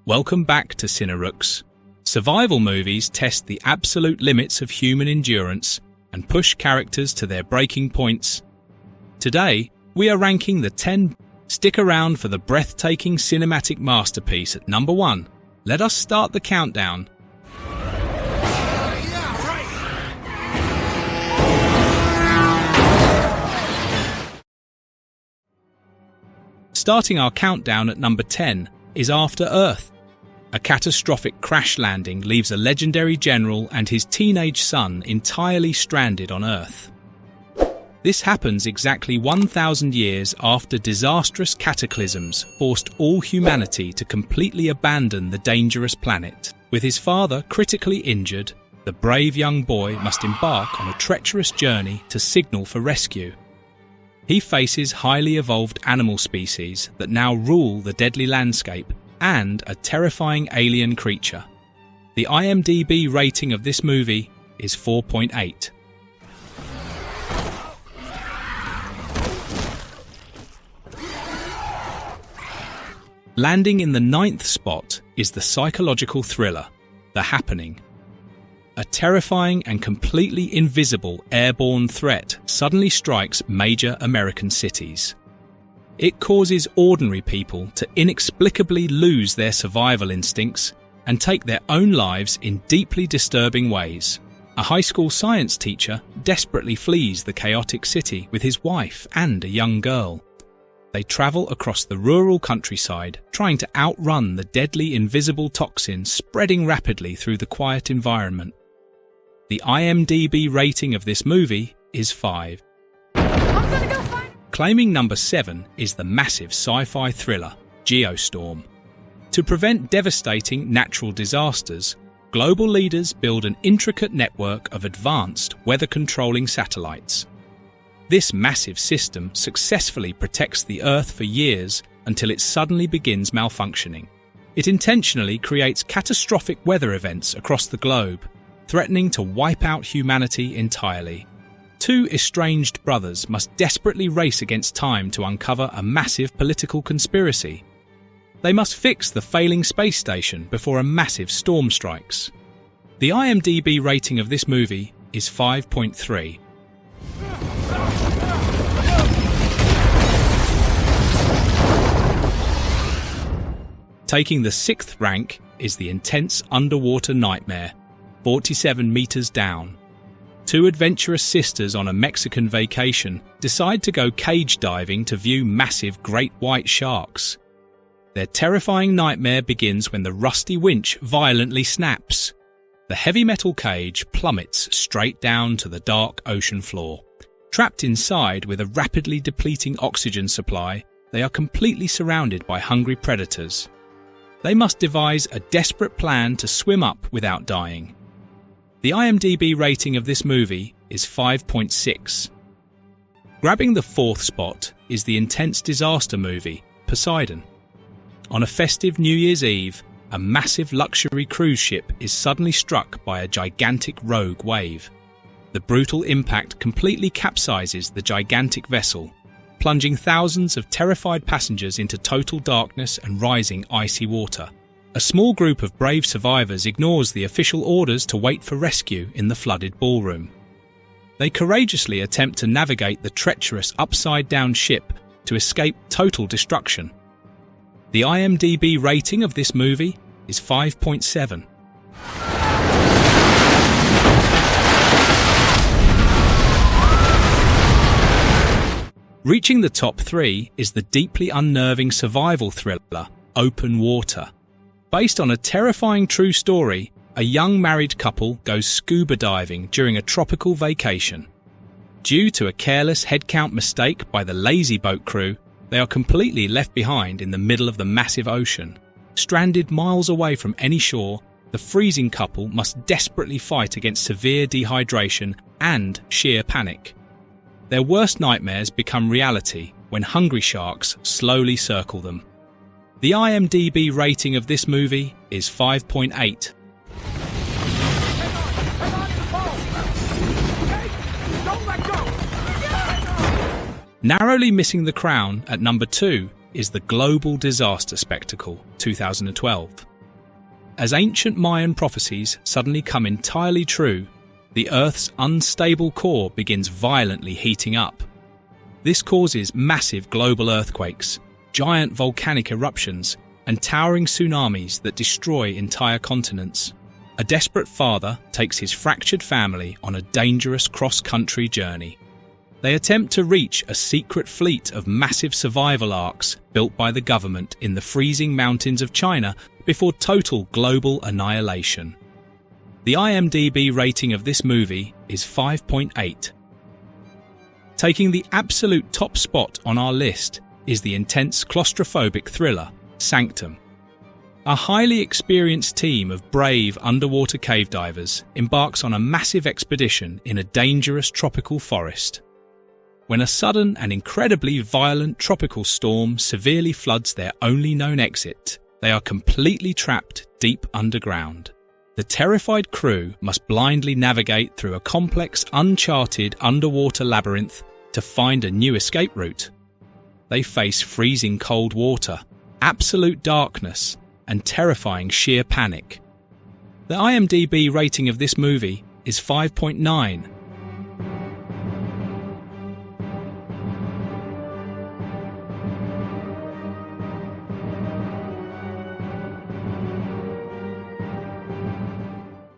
Welcome back to Cinerooks. Survival movies test the absolute limits of human endurance and push characters to their breaking points. Today, we are ranking the 10. Stick around for the breathtaking cinematic masterpiece at number 1. Let us start the countdown. Starting our countdown at number 10 is After Earth. A catastrophic crash landing leaves a legendary general and his teenage son entirely stranded on Earth. This happens exactly 1,000 years after disastrous cataclysms forced all humanity to completely abandon the dangerous planet. With his father critically injured, the brave young boy must embark on a treacherous journey to signal for rescue. He faces highly evolved animal species that now rule the deadly landscape and a terrifying alien creature. The IMDb rating of this movie is 4.8. Landing in the 9th spot is the psychological thriller, The Happening. A terrifying and completely invisible airborne threat suddenly strikes major American cities. It causes ordinary people to inexplicably lose their survival instincts and take their own lives in deeply disturbing ways. A high school science teacher desperately flees the chaotic city with his wife and a young girl. They travel across the rural countryside, trying to outrun the deadly invisible toxin spreading rapidly through the quiet environment. The IMDb rating of this movie is 5. Claiming number 7 is the massive sci-fi thriller, Geostorm. To prevent devastating natural disasters, global leaders build an intricate network of advanced weather-controlling satellites. This massive system successfully protects the Earth for years until it suddenly begins malfunctioning. It intentionally creates catastrophic weather events across the globe, threatening to wipe out humanity entirely. 2 estranged brothers must desperately race against time to uncover a massive political conspiracy. They must fix the failing space station before a massive storm strikes. The IMDb rating of this movie is 5.3. Taking the 6th rank is the intense underwater nightmare, 47 meters down. 2 adventurous sisters on a Mexican vacation decide to go cage diving to view massive great white sharks. Their terrifying nightmare begins when the rusty winch violently snaps. The heavy metal cage plummets straight down to the dark ocean floor. Trapped inside with a rapidly depleting oxygen supply, they are completely surrounded by hungry predators. They must devise a desperate plan to swim up without dying. The IMDb rating of this movie is 5.6. Grabbing the 4th spot is the intense disaster movie, Poseidon. On a festive New Year's Eve, a massive luxury cruise ship is suddenly struck by a gigantic rogue wave. The brutal impact completely capsizes the gigantic vessel, plunging thousands of terrified passengers into total darkness and rising icy water. A small group of brave survivors ignores the official orders to wait for rescue in the flooded ballroom. They courageously attempt to navigate the treacherous upside-down ship to escape total destruction. The IMDb rating of this movie is 5.7. Reaching the top 3 is the deeply unnerving survival thriller, Open Water. Based on a terrifying true story, a young married couple goes scuba diving during a tropical vacation. Due to a careless headcount mistake by the lazy boat crew, they are completely left behind in the middle of the massive ocean. Stranded miles away from any shore, the freezing couple must desperately fight against severe dehydration and sheer panic. Their worst nightmares become reality when hungry sharks slowly circle them. The IMDb rating of this movie is 5.8. Narrowly missing the crown at number 2 is the global disaster spectacle, 2012. As ancient Mayan prophecies suddenly come entirely true, the Earth's unstable core begins violently heating up. This causes massive global earthquakes, giant volcanic eruptions, and towering tsunamis that destroy entire continents. A desperate father takes his fractured family on a dangerous cross-country journey. They attempt to reach a secret fleet of massive survival arks built by the government in the freezing mountains of China before total global annihilation. The IMDb rating of this movie is 5.8. Taking the absolute top spot on our list is the intense claustrophobic thriller, Sanctum. A highly experienced team of brave underwater cave divers embarks on a massive expedition in a dangerous tropical forest. When a sudden and incredibly violent tropical storm severely floods their only known exit, they are completely trapped deep underground. The terrified crew must blindly navigate through a complex, uncharted underwater labyrinth to find a new escape route. They face freezing cold water, absolute darkness, and terrifying sheer panic. The IMDb rating of this movie is 5.9,